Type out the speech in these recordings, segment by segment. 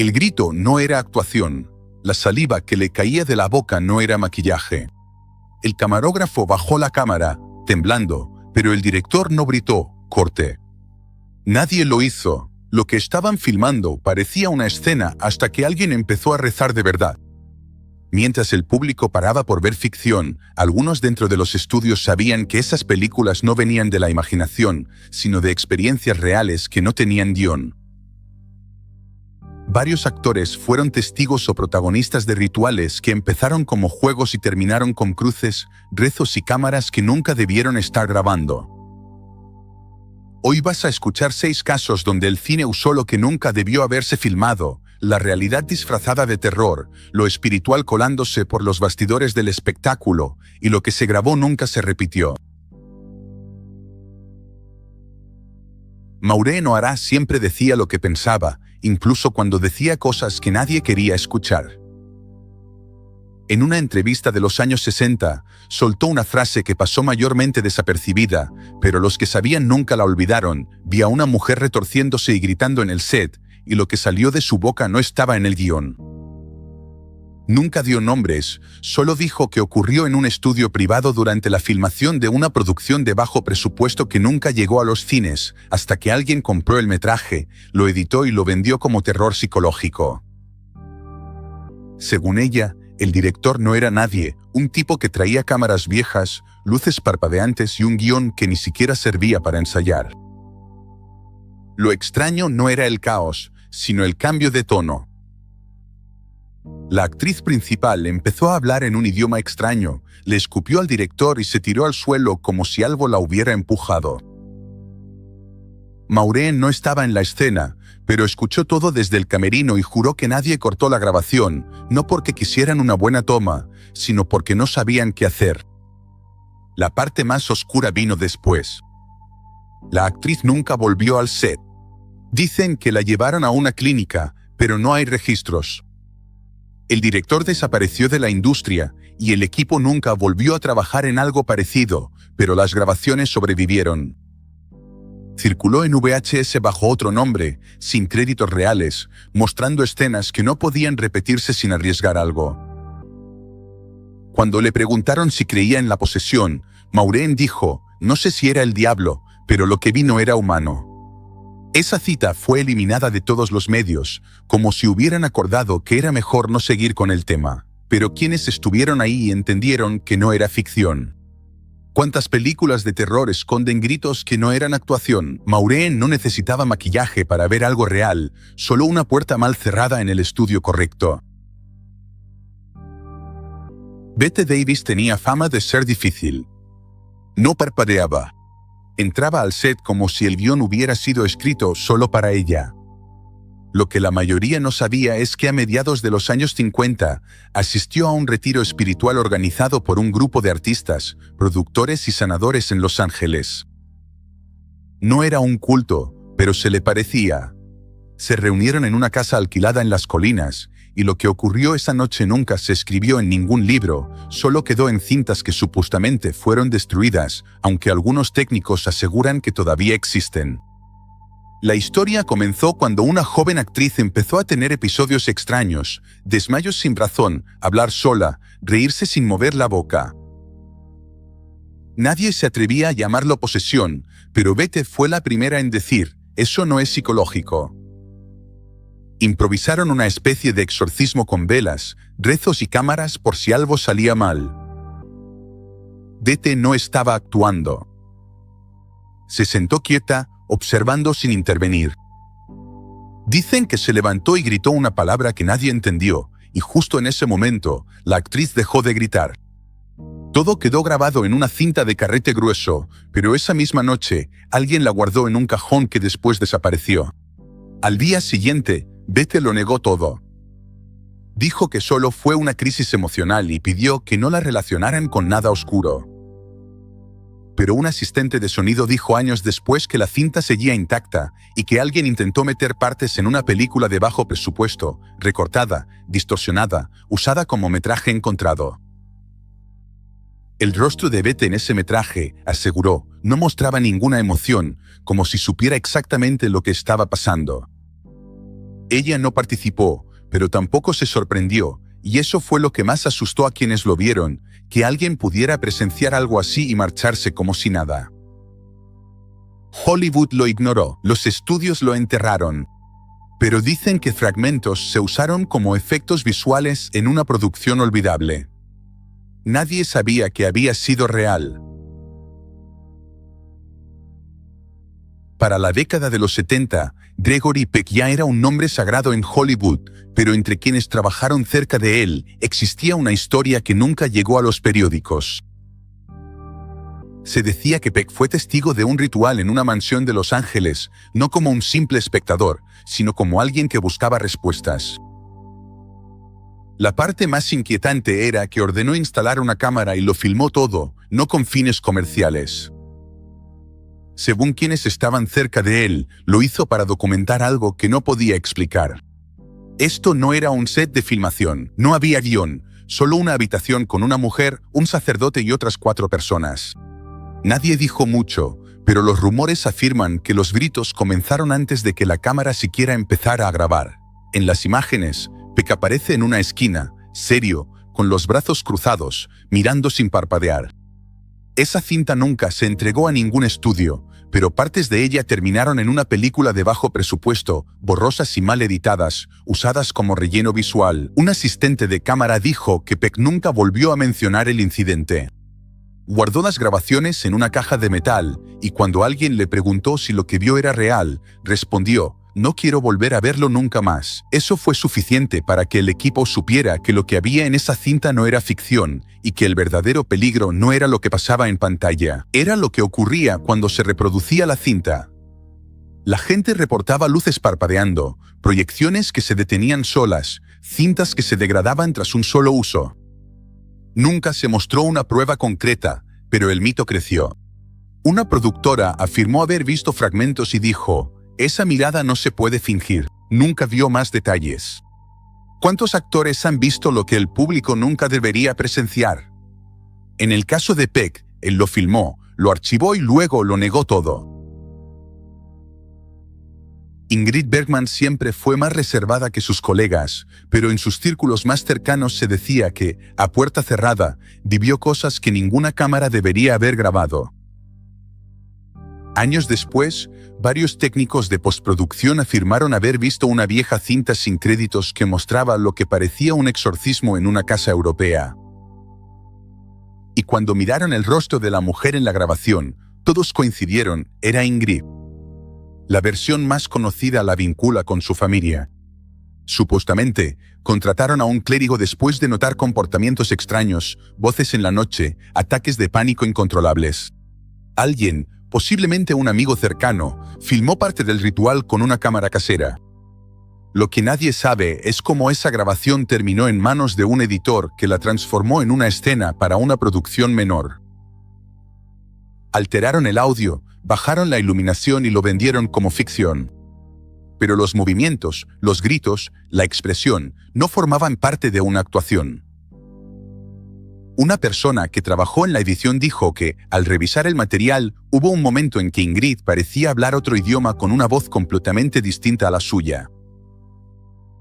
El grito no era actuación. La saliva que le caía de la boca no era maquillaje. El camarógrafo bajó la cámara, temblando, pero el director no gritó, corte. Nadie lo hizo. Lo que estaban filmando parecía una escena hasta que alguien empezó a rezar de verdad. Mientras el público paraba por ver ficción, algunos dentro de los estudios sabían que esas películas no venían de la imaginación, sino de experiencias reales que no tenían guión. Varios actores fueron testigos o protagonistas de rituales que empezaron como juegos y terminaron con cruces, rezos y cámaras que nunca debieron estar grabando. Hoy vas a escuchar 6 casos donde el cine usó lo que nunca debió haberse filmado, la realidad disfrazada de terror, lo espiritual colándose por los bastidores del espectáculo, y lo que se grabó nunca se repitió. Maureen O'Hara siempre decía lo que pensaba, incluso cuando decía cosas que nadie quería escuchar. En una entrevista de los años 60, soltó una frase que pasó mayormente desapercibida, pero los que sabían nunca la olvidaron. Vi a una mujer retorciéndose y gritando en el set, y lo que salió de su boca no estaba en el guión. Nunca dio nombres, solo dijo que ocurrió en un estudio privado durante la filmación de una producción de bajo presupuesto que nunca llegó a los cines, hasta que alguien compró el metraje, lo editó y lo vendió como terror psicológico. Según ella, el director no era nadie, un tipo que traía cámaras viejas, luces parpadeantes y un guión que ni siquiera servía para ensayar. Lo extraño no era el caos, sino el cambio de tono. La actriz principal empezó a hablar en un idioma extraño, le escupió al director y se tiró al suelo como si algo la hubiera empujado. Maureen no estaba en la escena, pero escuchó todo desde el camerino y juró que nadie cortó la grabación, no porque quisieran una buena toma, sino porque no sabían qué hacer. La parte más oscura vino después. La actriz nunca volvió al set. Dicen que la llevaron a una clínica, pero no hay registros. El director desapareció de la industria y el equipo nunca volvió a trabajar en algo parecido, pero las grabaciones sobrevivieron. Circuló en VHS bajo otro nombre, sin créditos reales, mostrando escenas que no podían repetirse sin arriesgar algo. Cuando le preguntaron si creía en la posesión, Maureen dijo, no sé si era el diablo, pero lo que vi no era humano. Esa cita fue eliminada de todos los medios, como si hubieran acordado que era mejor no seguir con el tema, pero quienes estuvieron ahí entendieron que no era ficción. ¿Cuántas películas de terror esconden gritos que no eran actuación? Maureen no necesitaba maquillaje para ver algo real, solo una puerta mal cerrada en el estudio correcto. Bette Davis tenía fama de ser difícil. No parpadeaba. Entraba al set como si el guión hubiera sido escrito solo para ella. Lo que la mayoría no sabía es que a mediados de los años 50 asistió a un retiro espiritual organizado por un grupo de artistas, productores y sanadores en Los Ángeles. No era un culto, pero se le parecía. Se reunieron en una casa alquilada en las colinas, y lo que ocurrió esa noche nunca se escribió en ningún libro, solo quedó en cintas que supuestamente fueron destruidas, aunque algunos técnicos aseguran que todavía existen. La historia comenzó cuando una joven actriz empezó a tener episodios extraños, desmayos sin razón, hablar sola, reírse sin mover la boca. Nadie se atrevía a llamarlo posesión, pero Bette fue la primera en decir, eso no es psicológico. Improvisaron una especie de exorcismo con velas, rezos y cámaras por si algo salía mal. Bette no estaba actuando. Se sentó quieta, observando sin intervenir. Dicen que se levantó y gritó una palabra que nadie entendió, y justo en ese momento, la actriz dejó de gritar. Todo quedó grabado en una cinta de carrete grueso, pero esa misma noche, alguien la guardó en un cajón que después desapareció. Al día siguiente, Bette lo negó todo. Dijo que solo fue una crisis emocional y pidió que no la relacionaran con nada oscuro. Pero un asistente de sonido dijo años después que la cinta seguía intacta y que alguien intentó meter partes en una película de bajo presupuesto, recortada, distorsionada, usada como metraje encontrado. El rostro de Bette en ese metraje, aseguró, no mostraba ninguna emoción, como si supiera exactamente lo que estaba pasando. Ella no participó, pero tampoco se sorprendió, y eso fue lo que más asustó a quienes lo vieron, que alguien pudiera presenciar algo así y marcharse como si nada. Hollywood lo ignoró, los estudios lo enterraron. Pero dicen que fragmentos se usaron como efectos visuales en una producción olvidable. Nadie sabía que había sido real. Para la década de los 70, Gregory Peck ya era un nombre sagrado en Hollywood, pero entre quienes trabajaron cerca de él existía una historia que nunca llegó a los periódicos. Se decía que Peck fue testigo de un ritual en una mansión de Los Ángeles, no como un simple espectador, sino como alguien que buscaba respuestas. La parte más inquietante era que ordenó instalar una cámara y lo filmó todo, no con fines comerciales. Según quienes estaban cerca de él, lo hizo para documentar algo que no podía explicar. Esto no era un set de filmación, no había guión, solo una habitación con una mujer, un sacerdote y otras 4 personas. Nadie dijo mucho, pero los rumores afirman que los gritos comenzaron antes de que la cámara siquiera empezara a grabar. En las imágenes, Peck aparece en una esquina, serio, con los brazos cruzados, mirando sin parpadear. Esa cinta nunca se entregó a ningún estudio, pero partes de ella terminaron en una película de bajo presupuesto, borrosas y mal editadas, usadas como relleno visual. Un asistente de cámara dijo que Peck nunca volvió a mencionar el incidente. Guardó las grabaciones en una caja de metal, y cuando alguien le preguntó si lo que vio era real, respondió: «No quiero volver a verlo nunca más». Eso fue suficiente para que el equipo supiera que lo que había en esa cinta no era ficción, y que el verdadero peligro no era lo que pasaba en pantalla, era lo que ocurría cuando se reproducía la cinta. La gente reportaba luces parpadeando, proyecciones que se detenían solas, cintas que se degradaban tras un solo uso. Nunca se mostró una prueba concreta, pero el mito creció. Una productora afirmó haber visto fragmentos y dijo: «Esa mirada no se puede fingir». Nunca dio más detalles. ¿Cuántos actores han visto lo que el público nunca debería presenciar? En el caso de Peck, él lo filmó, lo archivó y luego lo negó todo. Ingrid Bergman siempre fue más reservada que sus colegas, pero en sus círculos más cercanos se decía que, a puerta cerrada, vivió cosas que ninguna cámara debería haber grabado. Años después, varios técnicos de postproducción afirmaron haber visto una vieja cinta sin créditos que mostraba lo que parecía un exorcismo en una casa europea. Y cuando miraron el rostro de la mujer en la grabación, todos coincidieron: era Ingrid. La versión más conocida la vincula con su familia. Supuestamente, contrataron a un clérigo después de notar comportamientos extraños, voces en la noche, ataques de pánico incontrolables. Alguien, posiblemente un amigo cercano, filmó parte del ritual con una cámara casera. Lo que nadie sabe es cómo esa grabación terminó en manos de un editor que la transformó en una escena para una producción menor. Alteraron el audio, bajaron la iluminación y lo vendieron como ficción. Pero los movimientos, los gritos, la expresión, no formaban parte de una actuación. Una persona que trabajó en la edición dijo que, al revisar el material, hubo un momento en que Ingrid parecía hablar otro idioma con una voz completamente distinta a la suya.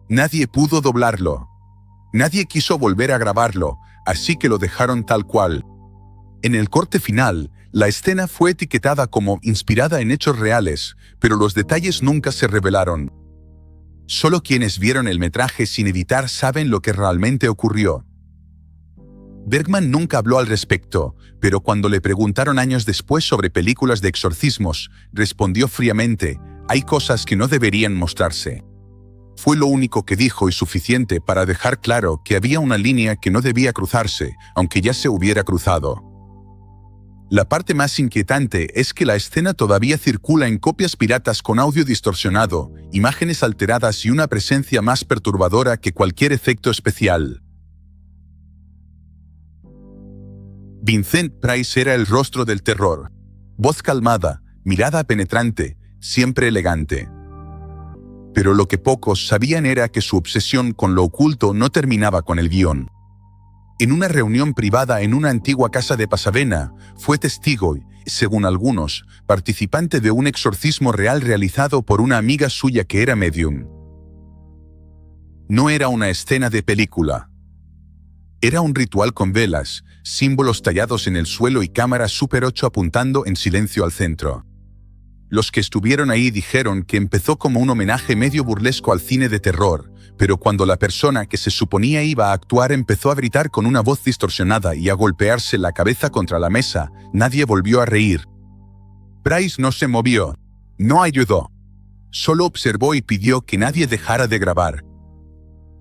Nadie pudo doblarlo. Nadie quiso volver a grabarlo, así que lo dejaron tal cual. En el corte final, la escena fue etiquetada como inspirada en hechos reales, pero los detalles nunca se revelaron. Solo quienes vieron el metraje sin editar saben lo que realmente ocurrió. Bergman nunca habló al respecto, pero cuando le preguntaron años después sobre películas de exorcismos, respondió fríamente: «Hay cosas que no deberían mostrarse». Fue lo único que dijo y suficiente para dejar claro que había una línea que no debía cruzarse, aunque ya se hubiera cruzado. La parte más inquietante es que la escena todavía circula en copias piratas con audio distorsionado, imágenes alteradas y una presencia más perturbadora que cualquier efecto especial. Vincent Price era el rostro del terror. Voz calmada, mirada penetrante, siempre elegante. Pero lo que pocos sabían era que su obsesión con lo oculto no terminaba con el guión. En una reunión privada en una antigua casa de Pasadena, fue testigo y, según algunos, participante de un exorcismo real realizado por una amiga suya que era medium. No era una escena de película. Era un ritual con velas, símbolos tallados en el suelo y cámara Super 8 apuntando en silencio al centro. Los que estuvieron ahí dijeron que empezó como un homenaje medio burlesco al cine de terror, pero cuando la persona que se suponía iba a actuar empezó a gritar con una voz distorsionada y a golpearse la cabeza contra la mesa, nadie volvió a reír. Price no se movió, no ayudó. Solo observó y pidió que nadie dejara de grabar.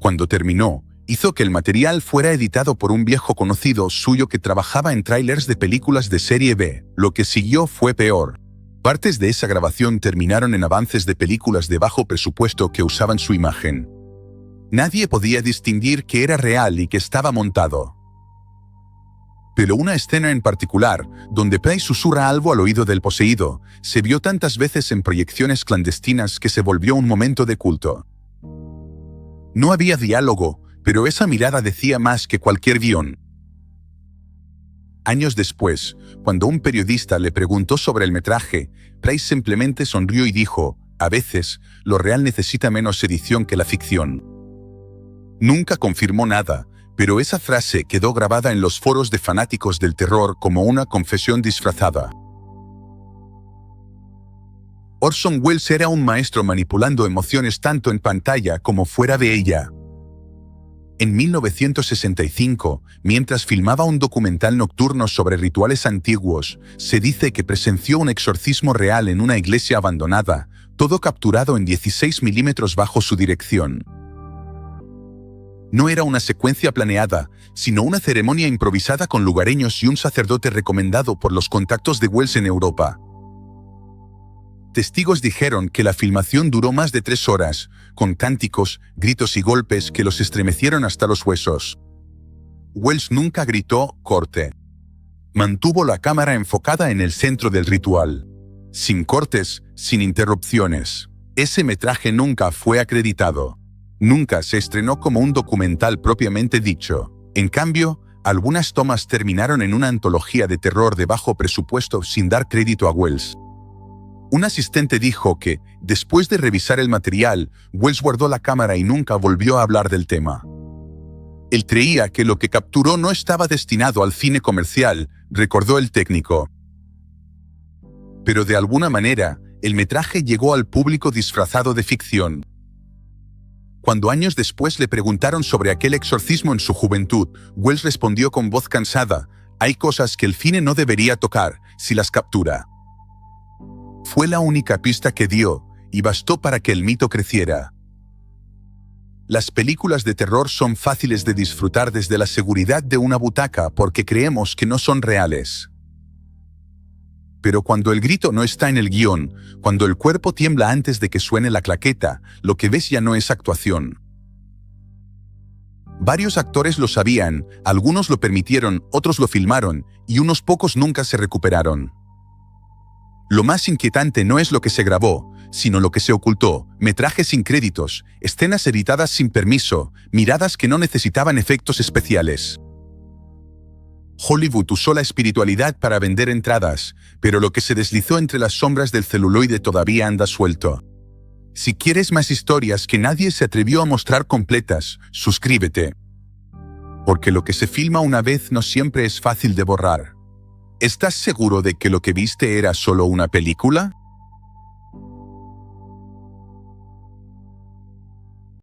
Cuando terminó, hizo que el material fuera editado por un viejo conocido suyo que trabajaba en tráilers de películas de serie B. Lo que siguió fue peor. Partes de esa grabación terminaron en avances de películas de bajo presupuesto que usaban su imagen. Nadie podía distinguir que era real y que estaba montado. Pero una escena en particular, donde Price susurra algo al oído del poseído, se vio tantas veces en proyecciones clandestinas que se volvió un momento de culto. No había diálogo, pero esa mirada decía más que cualquier guión. Años después, cuando un periodista le preguntó sobre el metraje, Price simplemente sonrió y dijo, a veces, lo real necesita menos edición que la ficción. Nunca confirmó nada, pero esa frase quedó grabada en los foros de fanáticos del terror como una confesión disfrazada. Orson Welles era un maestro manipulando emociones tanto en pantalla como fuera de ella. En 1965, mientras filmaba un documental nocturno sobre rituales antiguos, se dice que presenció un exorcismo real en una iglesia abandonada, todo capturado en 16 milímetros bajo su dirección. No era una secuencia planeada, sino una ceremonia improvisada con lugareños y un sacerdote recomendado por los contactos de Welles en Europa. Testigos dijeron que la filmación duró más de 3 horas, con cánticos, gritos y golpes que los estremecieron hasta los huesos. Welles nunca gritó «corte». Mantuvo la cámara enfocada en el centro del ritual. Sin cortes, sin interrupciones. Ese metraje nunca fue acreditado. Nunca se estrenó como un documental propiamente dicho. En cambio, algunas tomas terminaron en una antología de terror de bajo presupuesto sin dar crédito a Welles. Un asistente dijo que, después de revisar el material, Welles guardó la cámara y nunca volvió a hablar del tema. Él creía que lo que capturó no estaba destinado al cine comercial, recordó el técnico. Pero de alguna manera, el metraje llegó al público disfrazado de ficción. Cuando años después le preguntaron sobre aquel exorcismo en su juventud, Welles respondió con voz cansada, «Hay cosas que el cine no debería tocar, si las captura». Fue la única pista que dio, y bastó para que el mito creciera. Las películas de terror son fáciles de disfrutar desde la seguridad de una butaca porque creemos que no son reales. Pero cuando el grito no está en el guión, cuando el cuerpo tiembla antes de que suene la claqueta, lo que ves ya no es actuación. Varios actores lo sabían, algunos lo permitieron, otros lo filmaron, y unos pocos nunca se recuperaron. Lo más inquietante no es lo que se grabó, sino lo que se ocultó, metrajes sin créditos, escenas editadas sin permiso, miradas que no necesitaban efectos especiales. Hollywood usó la espiritualidad para vender entradas, pero lo que se deslizó entre las sombras del celuloide todavía anda suelto. Si quieres más historias que nadie se atrevió a mostrar completas, suscríbete. Porque lo que se filma una vez no siempre es fácil de borrar. ¿Estás seguro de que lo que viste era solo una película?